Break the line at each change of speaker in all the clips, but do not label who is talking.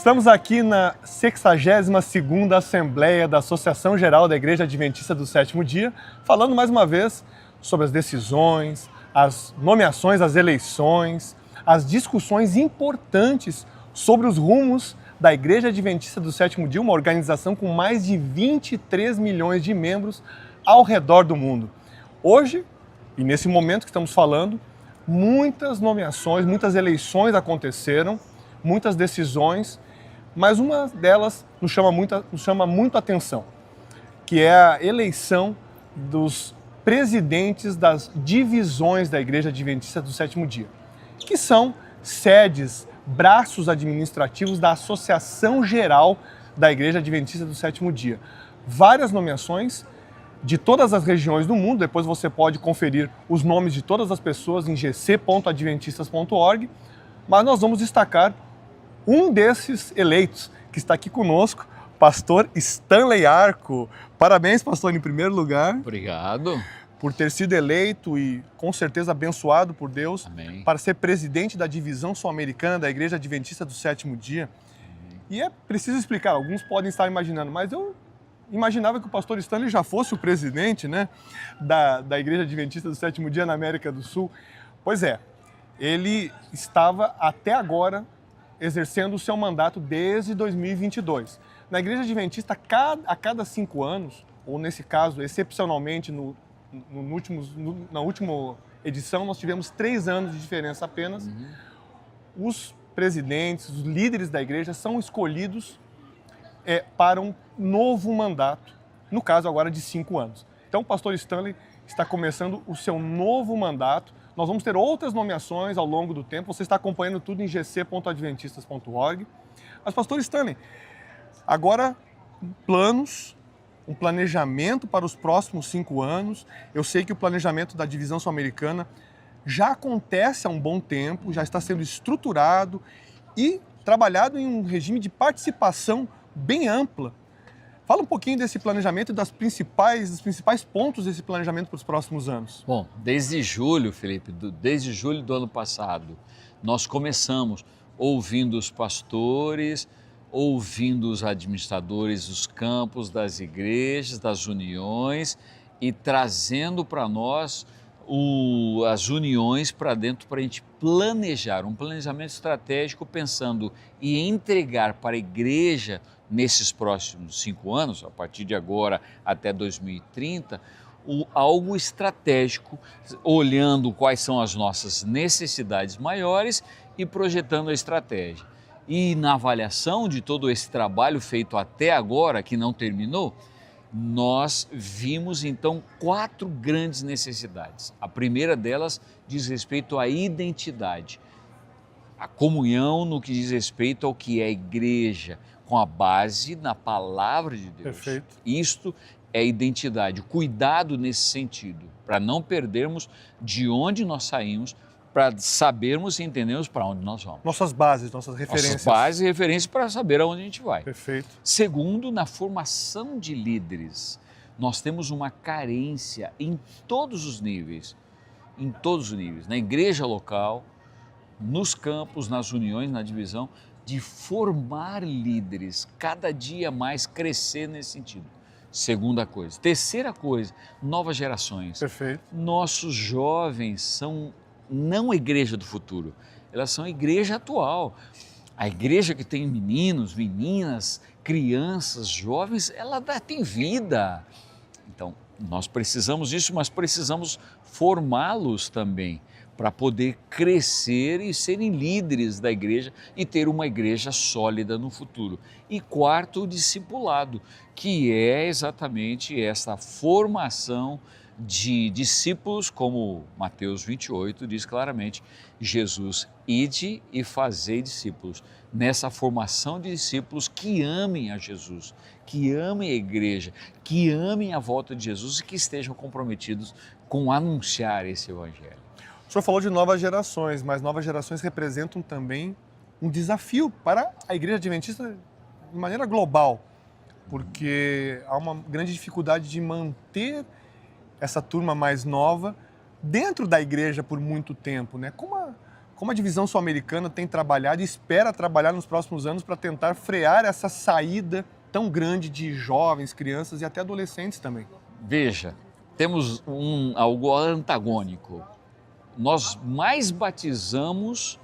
Estamos aqui na 62ª Assembleia da Associação Geral da Igreja Adventista do Sétimo Dia, falando mais uma vez sobre as decisões, as nomeações, as eleições, as discussões importantes sobre os rumos da Igreja Adventista do Sétimo Dia, uma organização com mais de 23 milhões de membros ao redor do mundo. Hoje, e nesse momento que estamos falando, muitas nomeações, muitas eleições aconteceram, muitas decisões, mas uma delas nos chama muito a atenção, que é a eleição dos presidentes das divisões da Igreja Adventista do Sétimo Dia, que são sedes, braços administrativos da Associação Geral da Igreja Adventista do Sétimo Dia. Várias nomeações de todas as regiões do mundo, depois você pode conferir os nomes de todas as pessoas em gc.adventistas.org, mas nós vamos destacar um desses eleitos que está aqui conosco, pastor Stanley Arco. Parabéns, pastor, em primeiro lugar.
Obrigado.
Por ter sido eleito e com certeza abençoado por Deus.
Amém.
Para ser presidente da divisão sul-americana da Igreja Adventista do Sétimo Dia. E é preciso explicar, alguns podem estar imaginando, mas eu imaginava que o pastor Stanley já fosse o presidente, né, da Igreja Adventista do Sétimo Dia na América do Sul. Pois é, ele estava até agora exercendo o seu mandato desde 2022. Na Igreja Adventista, a cada 5 anos, ou nesse caso, excepcionalmente, na última edição, nós tivemos 3 anos de diferença apenas. Os presidentes, os líderes da igreja são escolhidos para um novo mandato, no caso agora de 5 anos. Então o pastor Stanley está começando o seu novo mandato. Nós vamos ter outras nomeações ao longo do tempo, você está acompanhando tudo em gc.adventistas.org. Mas pastor Stanley, agora planos, um planejamento para os próximos 5 anos. Eu sei que o planejamento da divisão sul-americana já acontece há um bom tempo, já está sendo estruturado e trabalhado em um regime de participação bem ampla. Fala um pouquinho desse planejamento e dos principais pontos desse planejamento para os próximos anos.
Bom, desde julho, Felipe, desde julho do ano passado, nós começamos ouvindo os pastores, ouvindo os administradores dos campos, das igrejas, das uniões e trazendo para nós as uniões para dentro para a gente planejar, um planejamento estratégico pensando em entregar para a igreja nesses próximos 5 anos, a partir de agora até 2030, algo estratégico, olhando quais são as nossas necessidades maiores e projetando a estratégia. E na avaliação de todo esse trabalho feito até agora, que não terminou, nós vimos então 4 grandes necessidades. A primeira delas diz respeito à identidade, a comunhão no que diz respeito ao que é a igreja, com a base na palavra de Deus.
Perfeito.
Isto é identidade, cuidado nesse sentido, para não perdermos de onde nós saímos, para sabermos e entendermos para onde nós vamos.
Nossas bases, nossas referências.
Nossas bases e referências para saber aonde a gente vai.
Perfeito.
Segundo, na formação de líderes, nós temos uma carência em todos os níveis, na igreja local, nos campos, nas uniões, na divisão, de formar líderes, cada dia mais crescer nesse sentido. Segunda coisa. Terceira coisa, novas gerações.
Perfeito.
Nossos jovens são não a igreja do futuro, elas são a igreja atual. A igreja que tem meninos, meninas, crianças, jovens, ela tem vida. Então, nós precisamos disso, mas precisamos formá-los também para poder crescer e serem líderes da igreja e ter uma igreja sólida no futuro. E quarto, o discipulado, que é exatamente essa formação de discípulos, como Mateus 28 diz claramente, Jesus, ide e fazei discípulos. Nessa formação de discípulos que amem a Jesus, que amem a igreja, que amem a volta de Jesus e que estejam comprometidos com anunciar esse evangelho.
O senhor falou de novas gerações, mas novas gerações representam também um desafio para a Igreja Adventista de maneira global, porque há uma grande dificuldade de manter essa turma mais nova dentro da igreja por muito tempo, né? Como como a divisão sul-americana tem trabalhado e espera trabalhar nos próximos anos para tentar frear essa saída tão grande de jovens, crianças e até adolescentes também.
Veja, temos algo antagônico. Nós mais batizamos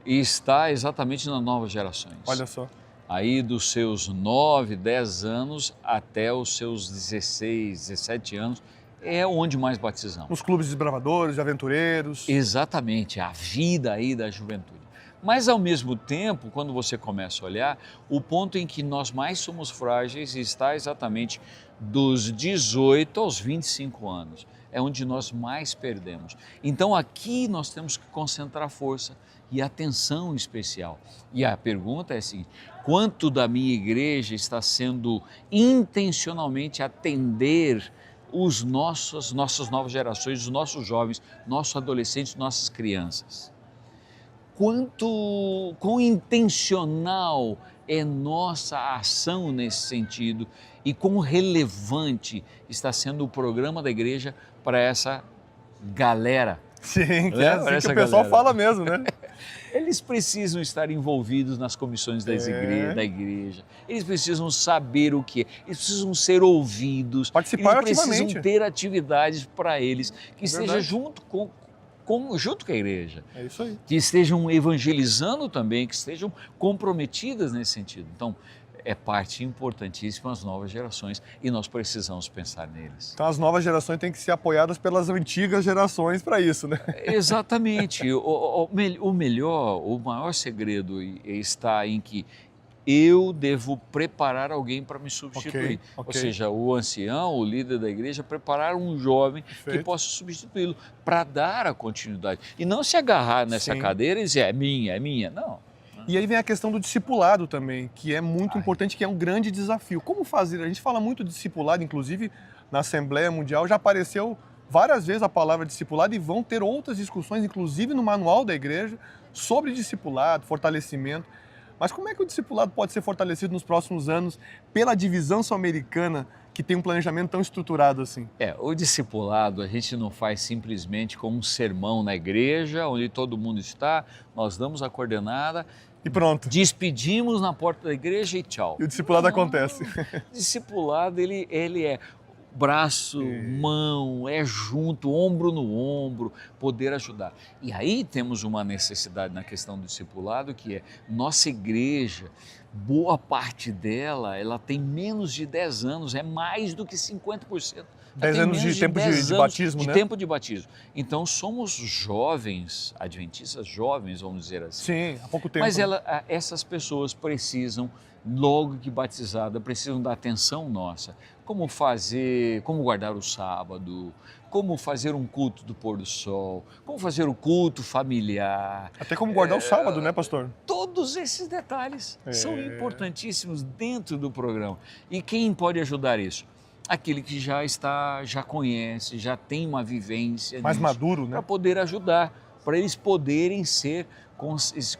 e está exatamente nas novas gerações.
Olha só.
Aí dos seus 9, 10 anos até os seus 16, 17 anos, é onde mais batizamos.
Nos clubes de desbravadores, de aventureiros.
Exatamente, a vida aí da juventude. Mas ao mesmo tempo, quando você começa a olhar, o ponto em que nós mais somos frágeis está exatamente dos 18 aos 25 anos. É onde nós mais perdemos. Então aqui nós temos que concentrar força e atenção especial. E a pergunta é a seguinte: quanto da minha igreja está sendo intencionalmente atender nossas novas gerações, os nossos jovens, nossos adolescentes, nossas crianças? Quão intencional é nossa ação nesse sentido e quão relevante está sendo o programa da igreja para essa galera.
Sim, que é assim que o pessoal fala mesmo, né?
Eles precisam estar envolvidos nas comissões da igreja, eles precisam saber o que é, eles precisam ser ouvidos,
participar
eles precisam
ativamente.
ter atividades para eles, que esteja
verdade.
junto com a igreja.
É isso aí.
Que estejam evangelizando também, que estejam comprometidas nesse sentido. Então, é parte importantíssima as novas gerações e nós precisamos pensar neles.
Então as novas gerações têm que ser apoiadas pelas antigas gerações para isso, né?
Exatamente. O melhor, o maior segredo está em que eu devo preparar alguém para me substituir.
Ok.
Ou seja, o ancião, o líder da igreja, preparar um jovem
Perfeito.
que possa substituí-lo para dar a continuidade. E não se agarrar nessa
Sim.
cadeira e dizer, é minha. Não.
E aí vem a questão do discipulado também, que é muito importante, que é um grande desafio. Como fazer? A gente fala muito de discipulado, inclusive na Assembleia Mundial já apareceu várias vezes a palavra discipulado e vão ter outras discussões, inclusive no manual da igreja, sobre discipulado, fortalecimento. Mas como é que o discipulado pode ser fortalecido nos próximos anos pela divisão sul-americana, que tem um planejamento tão estruturado assim?
O discipulado a gente não faz simplesmente como um sermão na igreja, onde todo mundo está, nós damos a coordenada,
E pronto.
despedimos na porta da igreja e tchau.
E o discipulado acontece.
Discipulado, ele é braço, mão, é junto, ombro no ombro, poder ajudar. E aí temos uma necessidade na questão do discipulado, que é nossa igreja, boa parte dela, ela tem menos de 10 anos, é mais do que 50%.
10 anos de tempo de batismo,
de
né?
tempo de batismo. Então somos jovens, adventistas jovens, vamos dizer assim.
Sim, há pouco tempo.
Mas essas pessoas precisam, logo que batizada, precisam da atenção nossa. Como guardar o sábado, como fazer um culto do pôr do sol, como fazer o culto familiar.
Até como guardar o sábado, né, pastor?
Todos esses detalhes são importantíssimos dentro do programa. E quem pode ajudar isso? Aquele que já conhece, já tem uma vivência
Mais
nisso,
maduro, né?
para poder ajudar, para eles poderem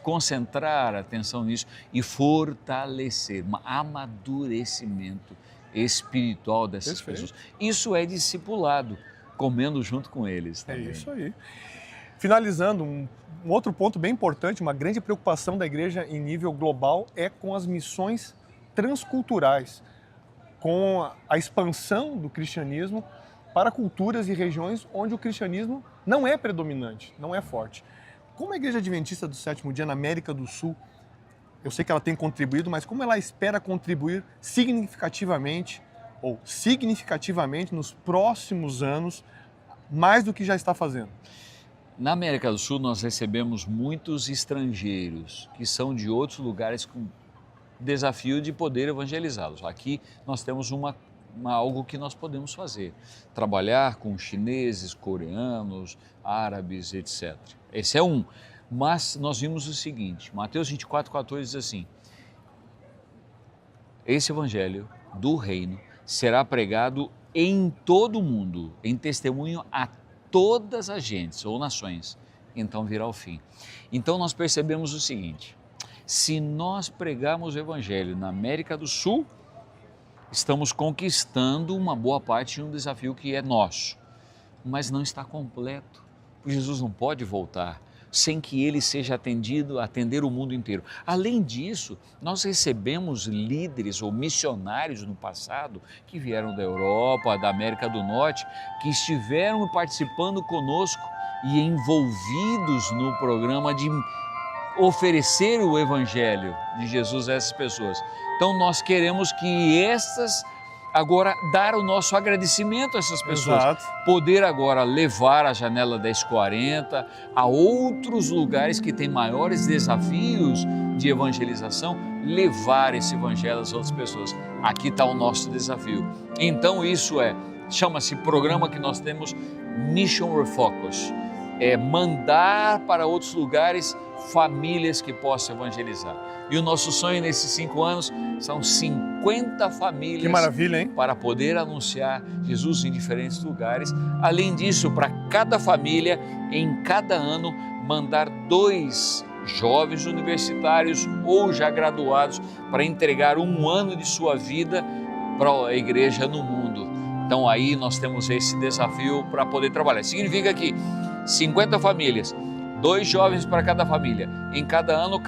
concentrar a atenção nisso e fortalecer, um amadurecimento espiritual dessas pessoas. Isso é discipulado, comendo junto com eles também.
É isso aí. Finalizando, um outro ponto bem importante, uma grande preocupação da igreja em nível global é com as missões transculturais, com a expansão do cristianismo para culturas e regiões onde o cristianismo não é predominante, não é forte. Como a Igreja Adventista do Sétimo Dia na América do Sul, eu sei que ela tem contribuído, mas como ela espera contribuir significativamente nos próximos anos, mais do que já está fazendo?
Na América do Sul, nós recebemos muitos estrangeiros que são de outros lugares com desafio de poder evangelizá-los. Aqui nós temos algo que nós podemos fazer, trabalhar com chineses, coreanos, árabes, etc. Esse é um. Mas nós vimos o seguinte, Mateus 24:14 diz assim: esse evangelho do reino será pregado em todo o mundo, em testemunho a todas as gentes ou nações, então virá o fim. Então nós percebemos o seguinte: se nós pregarmos o evangelho na América do Sul, estamos conquistando uma boa parte de um desafio que é nosso, mas não está completo. Jesus não pode voltar. sem que ele seja atendido, atender o mundo inteiro. Além disso, nós recebemos líderes ou missionários no passado que vieram da Europa, da América do Norte, que estiveram participando conosco e envolvidos no programa de oferecer o Evangelho de Jesus a essas pessoas. Então nós queremos que agora dar o nosso agradecimento a essas pessoas.
Exato.
Poder agora levar a Janela 1040 a outros lugares que têm maiores desafios de evangelização, levar esse evangelho às outras pessoas. Aqui está o nosso desafio. Então chama-se programa que nós temos Mission Refocus. É mandar para outros lugares famílias que possam evangelizar. E o nosso sonho nesses 5 anos são 50 famílias.
Que maravilha, hein?
Para poder anunciar Jesus em diferentes lugares. Além disso, para cada família, em cada ano, mandar 2 jovens universitários ou já graduados para entregar 1 ano de sua vida para a igreja no mundo. Então aí nós temos esse desafio para poder trabalhar. Significa que 50 famílias, 2 jovens para cada família. Em cada ano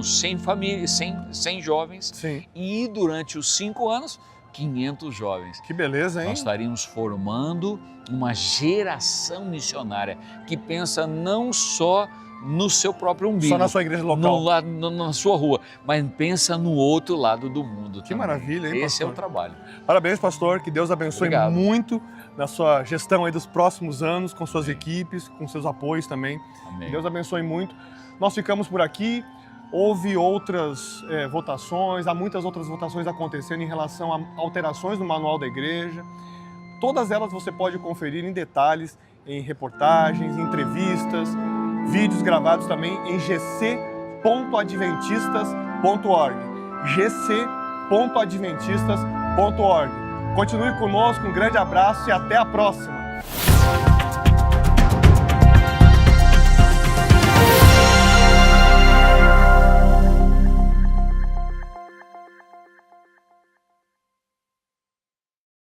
100 famílias, 100 jovens.
Sim.
E durante os 5 anos, 500 jovens.
Que beleza, hein?
Nós estaríamos formando uma geração missionária que pensa não só no seu próprio umbigo,
Só na sua igreja local.
na sua rua, mas pensa no outro lado do mundo.
Que
também.
maravilha, hein,
Esse
pastor?
é o trabalho.
Parabéns, pastor. Que Deus abençoe
Obrigado.
muito na sua gestão aí dos próximos anos, com suas equipes, com seus apoios também.
Amém.
Deus abençoe muito. Nós ficamos por aqui. Houve outras votações, há muitas outras votações acontecendo em relação a alterações no manual da igreja. Todas elas você pode conferir em detalhes, em reportagens, em entrevistas, vídeos gravados também em gc.adventistas.org. gc.adventistas.org. Continue conosco, um grande abraço e até a próxima!